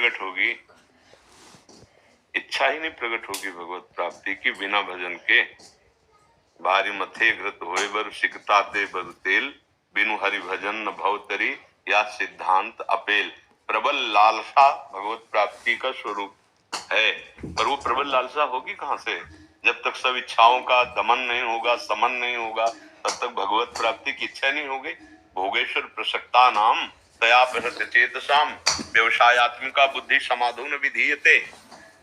प्रकट होगी, इच्छा ही नहीं प्रकट होगी भगवत प्राप्ति की बिना भजन के। भारी मथे घृत होए बर सिकता ते बर तेल, बिनु हरि भजन न भवतरी या सिद्धांत अपेल। प्रबल लालसा भगवत प्राप्ति का स्वरूप है, पर वो प्रबल लालसा होगी कहाँ से? जब तक सब इच्छाओं का दमन नहीं होगा, समन नहीं होगा, तब तक भगवत प्राप्ति की इच्छा नहीं होगी। भोगेश्वर प्रसक्ता नाम तया प्रहृत चेतसाम व्यवसायत्मिका बुद्धि समाधो न विधीयते।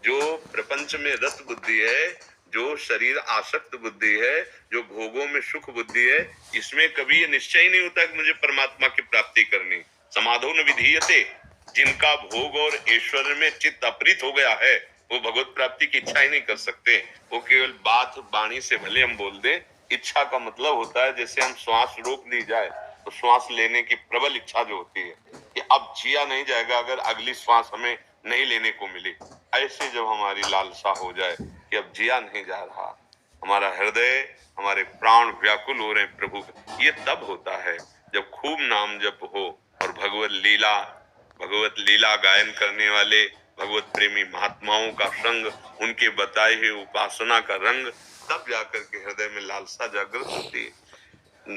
जो प्रपंच में रत बुद्धि है, जो शरीर आसक्त बुद्धि है, जो भोगों में सुख बुद्धि है, इसमें कभी ये निश्चय ही नहीं होता कि मुझे परमात्मा की प्राप्ति करनी। समाधो न विधीयते, जिनका भोग और ऐश्वर्य में चित्त अपरित हो गया है, वो भगवत प्राप्ति की इच्छा ही नहीं कर सकते। वो केवल बात वाणी से भले हम बोल दें, इच्छा का मतलब होता है जैसे हम श्वास रोक ली जाए तो श्वास लेने की प्रबल इच्छा जो होती है कि अब जिया नहीं जाएगा अगर अगली श्वास हमें नहीं लेने को मिली। ऐसे जब हमारी लालसा हो जाए कि अब जिया नहीं जा रहा, हमारा हृदय, हमारे प्राण व्याकुल हो रहे हैं प्रभु, ये तब होता है जब खूब नाम जप हो और भगवत लीला गायन करने वाले भगवत प्रेमी महात्माओं का संग, उनके बताए हुए उपासना का रंग, तब जाकर के हृदय में लालसा जागृत होती है।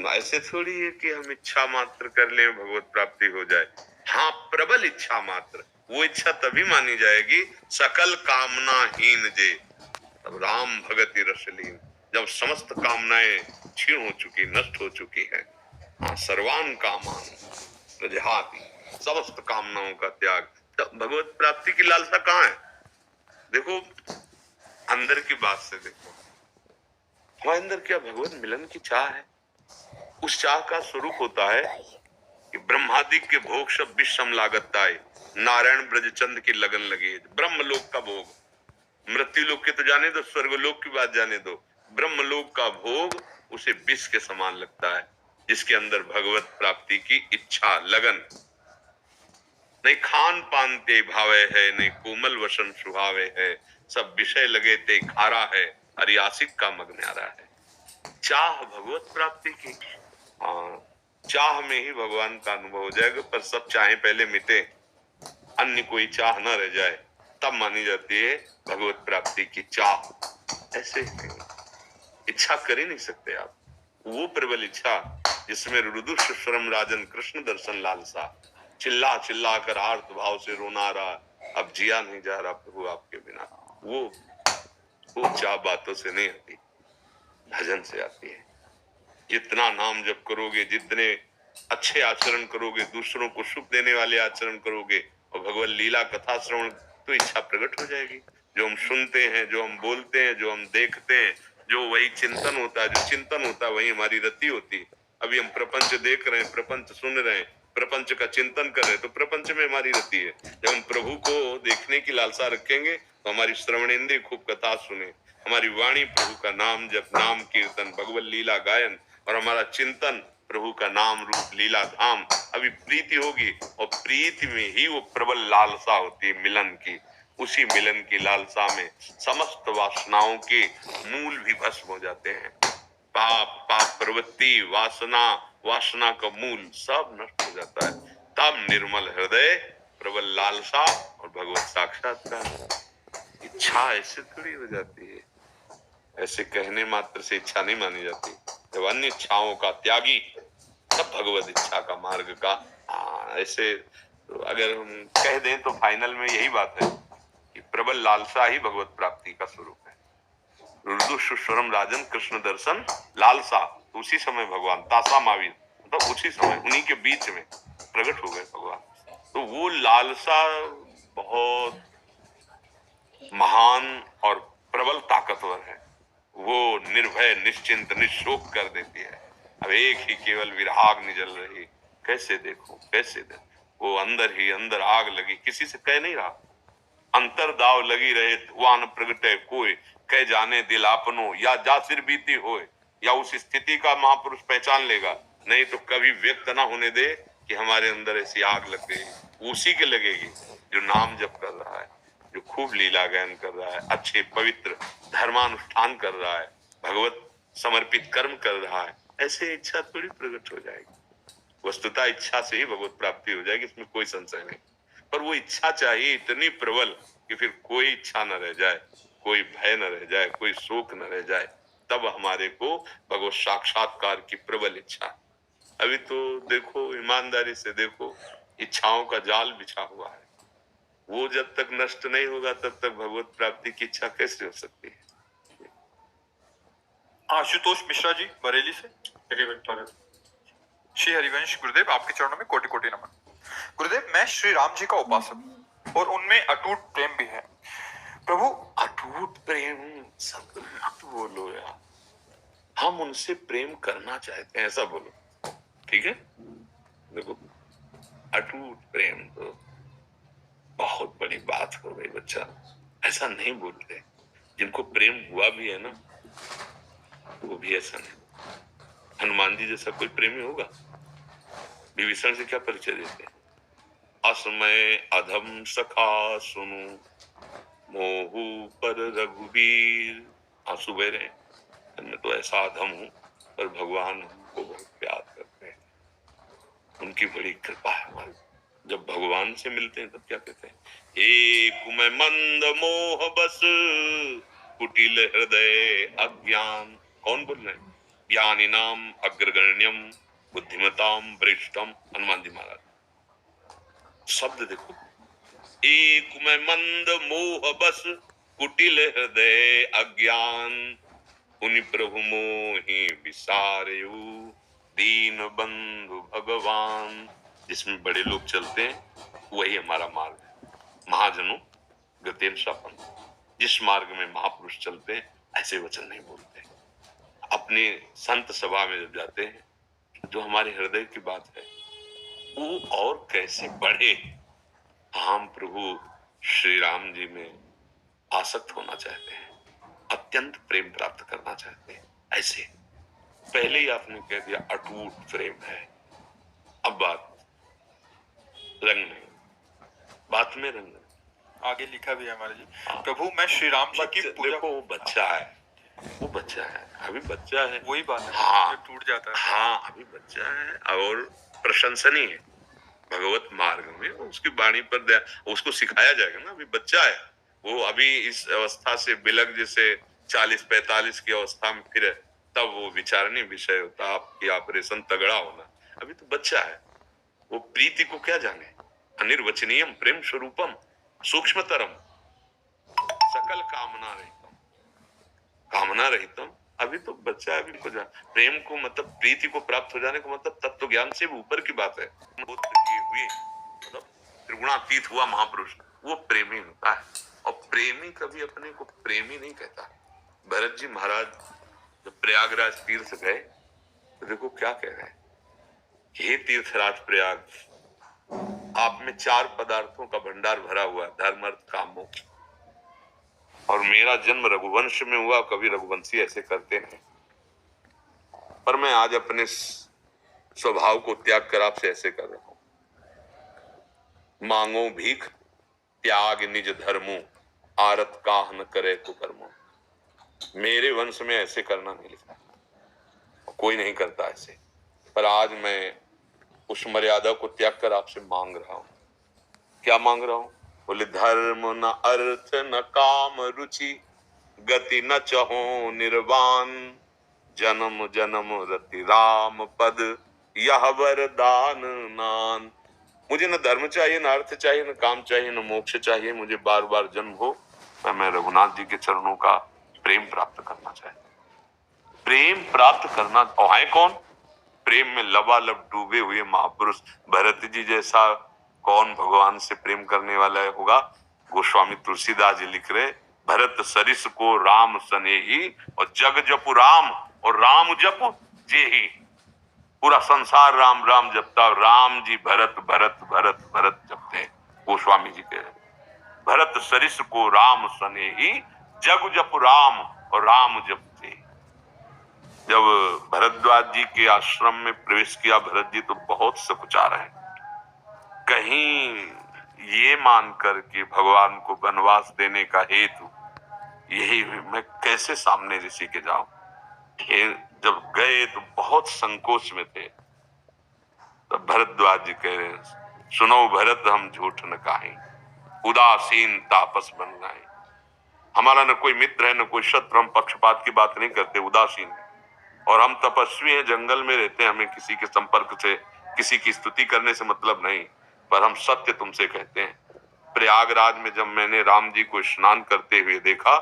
ऐसे थोड़ी है कि हम इच्छा मात्र कर ले भगवत प्राप्ति हो जाए। हाँ, प्रबल इच्छा मात्र, वो इच्छा तभी मानी जाएगी सकल कामनाहीन जे तब राम भगति रसलीन। जब समस्त कामनाएं क्षीण हो चुकी, नष्ट हो चुकी है। हाँ, सर्वान कामान प्रजहाति, समस्त कामनाओं का त्याग, तब भगवत प्राप्ति की लालसा कहाँ है? देखो अंदर की बात से देखो, हमारे अंदर क्या भगवत मिलन की चाह है? उस चाह का स्वरूप होता है कि ब्रह्मादिक के भोग सब विषम लागत आए, नारायण ब्रजचंद की लगन लगी। ब्रह्मलोक का भोग, मृत्यु लोक के तो जाने दो, स्वर्गलोक की बात जाने दो, ब्रह्मलोक का भोग उसे विष के समान लगता है, जिसके अंदर भगवत प्राप्ति की इच्छा लगन नहीं। खान पान ते भावे है, नहीं कोमल वसन सुहावे है, सब विषय लगे ते खारा है, अरियासिक का मग्न्यारा है। चाह भगवत प्राप्ति की, हाँ, चाह में ही भगवान का अनुभव हो जाएगा। पर सब चाहे पहले मिटे, अन्य कोई चाह न रह जाए, तब मानी जाती है भगवत प्राप्ति की चाह। ऐसे इच्छा कर ही नहीं सकते आप। वो प्रबल इच्छा जिसमें रुदुष्वरम राजन कृष्ण दर्शन लालसा, चिल्ला चिल्ला कर आर्त भाव से रोना रहा, अब जिया नहीं जा रहा प्रभु आपके बिना, वो चाह बातों से नहीं आती, भजन से आती है। जितना नाम जप करोगे, जितने अच्छे आचरण करोगे, दूसरों को सुख देने वाले आचरण करोगे और भगवत लीला कथा श्रवण, तो इच्छा प्रकट हो जाएगी। जो हम सुनते हैं, जो हम बोलते हैं, जो हम देखते हैं, जो वही चिंतन होता है, जो चिंतन होता है वही हमारी रति होती है। अभी हम प्रपंच देख रहे हैं, प्रपंच सुन रहे हैं, प्रपंच का चिंतन कर रहे हैं, तो प्रपंच में हमारी रति है। जब हम प्रभु को देखने की लालसा रखेंगे तो हमारी श्रवणेंद्रिय खूब कथा सुने, हमारी वाणी प्रभु का नाम जप, नाम कीर्तन, भगवत लीला गायन, और हमारा चिंतन प्रभु का नाम रूप लीला धाम। अभी प्रीति होगी और प्रीति में ही वो प्रबल लालसा होती है मिलन की। उसी मिलन की लालसा में समस्त वासनाओं के मूल भी भस्म हो जाते हैं। पाप प्रवृत्ति, वासना का मूल सब नष्ट हो जाता है। तब निर्मल हृदय, प्रबल लालसा और भगवत साक्षात्कार। इच्छा ऐसे थोड़ी हो जाती है, ऐसे कहने मात्र से इच्छा नहीं मानी जाती। जब अन्य इच्छाओं का त्यागी, तब भगवत इच्छा का मार्ग का। ऐसे तो अगर हम कह दें तो फाइनल में यही बात है कि प्रबल लालसा ही भगवत प्राप्ति का स्वरूप है। रुदुष्वरम राजन कृष्ण दर्शन लालसा, तो उसी समय भगवान तासा माविर, मतलब उसी समय उन्हीं के बीच में प्रकट हो गए भगवान। तो वो लालसा बहुत महान और प्रबल ताकतवर है। वो निर्भय, निश्चिंत, निशोक कर देती है। अब एक ही केवल विराग जल रही, कैसे देखो, कैसे देखो। वो अंदर ही अंदर आग लगी, किसी से कह नहीं रहा। अंतर दाव लगी रहे वान प्रगटे कोई, कह जाने दिल आपनो, या जा सिर बीती होए, या उस स्थिति का महापुरुष पहचान लेगा। नहीं तो कभी व्यक्त ना होने दे कि हमारे अंदर ऐसी आग लग गई। उसी के लगेगी जो नाम जप कर रहा है, जो खूब लीला गायन कर रहा है, अच्छे पवित्र धर्मानुष्ठान कर रहा है, भगवत समर्पित कर्म कर रहा है। ऐसे इच्छा थोड़ी प्रकट हो जाएगी। वस्तुतः इच्छा से ही भगवत प्राप्ति हो जाएगी, इसमें कोई संशय नहीं। पर वो इच्छा चाहिए इतनी प्रबल कि फिर कोई इच्छा न रह जाए, कोई भय न रह जाए, कोई शोक न रह जाए। तब हमारे को भगवत साक्षात्कार की प्रबल इच्छा। अभी तो देखो, ईमानदारी से देखो, इच्छाओं का जाल बिछा हुआ है। वो जब तक नष्ट नहीं होगा तब तक भगवत प्राप्ति की इच्छा कैसे हो सकती है? आशुतोष मिश्रा जी बरेली से। श्री हरिवंश गुरुदेव, आपके चरणों में कोटि कोटि नमन। गुरुदेव, मैं श्री राम जी का उपासक हूँ और उनमें अटूट प्रेम भी है। प्रभु, अटूट प्रेम शब्द मत बोलो यार, हम उनसे प्रेम करना चाहते हैं ऐसा बोलो, ठीक है? देखो, अटूट प्रेम तो बहुत बड़ी बात हो गई बच्चा, ऐसा नहीं बोलते। जिनको प्रेम हुआ भी है ना, वो भी ऐसा नहीं। हनुमान जी जैसा कोई प्रेमी होगा? विभीषण से क्या परिचय देते हैं? असमय अधम सखा सुनु, मोहू पर रघुबीर। आंसू बह रहे हैं, मैं तो ऐसा अधम हूं, पर भगवान हमको बहुत प्यार करते हैं, उनकी बड़ी कृपा है हमारी। जब भगवान से मिलते हैं तब क्या कहते हैं? एक मैं मंद मोह बस, कुटिल हृदय अज्ञान। कौन बोल रहे हैं? ज्ञानी नाम अग्रगण्यम, बुद्धिमताम वरिष्ठम। हनुमान जी महाराज। शब्द देखो, एक मैं मंद मोह बस, कुटिल हृदय अज्ञान, उनि प्रभु मोहि विसारयु, दीन बंधु भगवान। जिसमें बड़े लोग चलते हैं वही हमारा मार्ग है। महाजनों गतेन सपन, जिस मार्ग में महापुरुष चलते हैं ऐसे वचन नहीं बोलते। अपने संत सभा में जब जाते हैं, जो हमारे हृदय की बात है वो और कैसे बढ़े, हम प्रभु श्री राम जी में आसक्त होना चाहते हैं, अत्यंत प्रेम प्राप्त करना चाहते हैं। ऐसे पहले ही आपने कह दिया अटूट प्रेम है। अब बात रंग नहीं, बात में रंग नहीं। आगे लिखा भी है हमारे जी। प्रभु, मैं श्री राम जी की पूजा। देखो, वो बच्चा है, वो बच्चा है, अभी बच्चा है। वही बात है, हाँ, टूट जाता है। हाँ, अभी बच्चा है और प्रशंसनीय है भगवत मार्ग में। उसकी वाणी पर दया, उसको सिखाया जाएगा ना। अभी बच्चा है वो, अभी इस अवस्था से बिलग जैसे 40-45 की अवस्था में फिर तब वो विचारणीय विषय होता है आपकी ऑपरेशन तगड़ा होना। अभी तो बच्चा है, वो प्रीति को क्या जाने? अनिर्वचनीयम प्रेम स्वरूपम सूक्ष्मतरम सकल कामना रहितम, कामना रहितम। अभी तो बच्चा है, अभी को प्रेम को मतलब प्रीति को प्राप्त हो जाने को मतलब तत्व ज्ञान से भी ऊपर की बात है। मतलब त्रिगुणातीत हुआ महापुरुष, वो प्रेमी होता है। और प्रेमी कभी अपने को प्रेमी नहीं कहता। भरत जी महाराज जब प्रयागराज तीर्थ गए तो देखो क्या कह रहे हैं, हे तीर्थराज प्रयाग, आप में 4 पदार्थों का भंडार भरा हुआ है, धर्म अर्थ काम मोक्ष। और मेरा जन्म रघुवंश में हुआ, कभी रघुवंशी ऐसे करते नहीं, पर मैं आज अपने स्वभाव को त्याग कर आपसे ऐसे कर रहा हूं। मांगो भीख त्याग निज धर्मो, आरत काह न करे कुकर्मो। मेरे वंश में ऐसे करना नहीं लिखा, कोई नहीं करता ऐसे, पर आज मैं उस मर्यादा को त्याग कर आपसे मांग रहा हूं। क्या मांग रहा हूं? बोले धर्म न अर्थ न काम रुचि, गति न चहो निर्वाण, जन्म जन्म रति राम पद, यह वरदान नान। मुझे न धर्म चाहिए, न अर्थ चाहिए, न काम चाहिए, न मोक्ष चाहिए। मुझे बार बार जन्म हो, मैं रघुनाथ जी के चरणों का प्रेम प्राप्त करना चाहता हूं। प्रेम प्राप्त करना, और है कौन? प्रेम में लबालब डूबे हुए महापुरुष। भरत जी जैसा कौन भगवान से प्रेम करने वाला होगा? गोस्वामी तुलसीदास जी लिख रहे, भरत सरिस को राम सनेही, और जग जपु राम, और राम जपु जेही। पूरा संसार राम राम जपता, राम जी भरत भरत भरत भरत जपते हैं। गोस्वामी जी कह रहे, भरत सरिस को राम सनेही, जग जपु राम, और राम जपते। जब भरद्वाज जी के आश्रम में प्रवेश किया भरत जी तो बहुत सकुचा रहे, कहीं ये मानकर कि भगवान को वनवास देने का हेतु यही, मैं कैसे सामने ऋषि के जाऊं। जब गए तो बहुत संकोच में थे। तब भरद्वाज जी कह रहे हैं, सुनो भरत हम झूठ न काहें, उदासीन तापस बन गए। हमारा न कोई मित्र है न कोई शत्रु, हम पक्षपात की बात नहीं करते, उदासीन है। और हम तपस्वी हैं, जंगल में रहते हैं, हमें किसी के संपर्क से, किसी की स्तुति करने से मतलब नहीं। पर हम सत्य तुमसे कहते हैं, प्रयागराज में जब मैंने राम जी को स्नान करते हुए देखा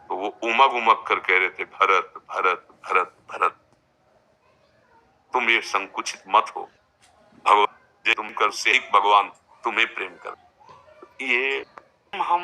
तो वो उमग उमग कर कह रहे थे, भरत भरत भरत भरत, तुम ये संकुचित मत हो, भगवान तुम कर से एक भगवान तुम्हें प्रेम कर। ये हम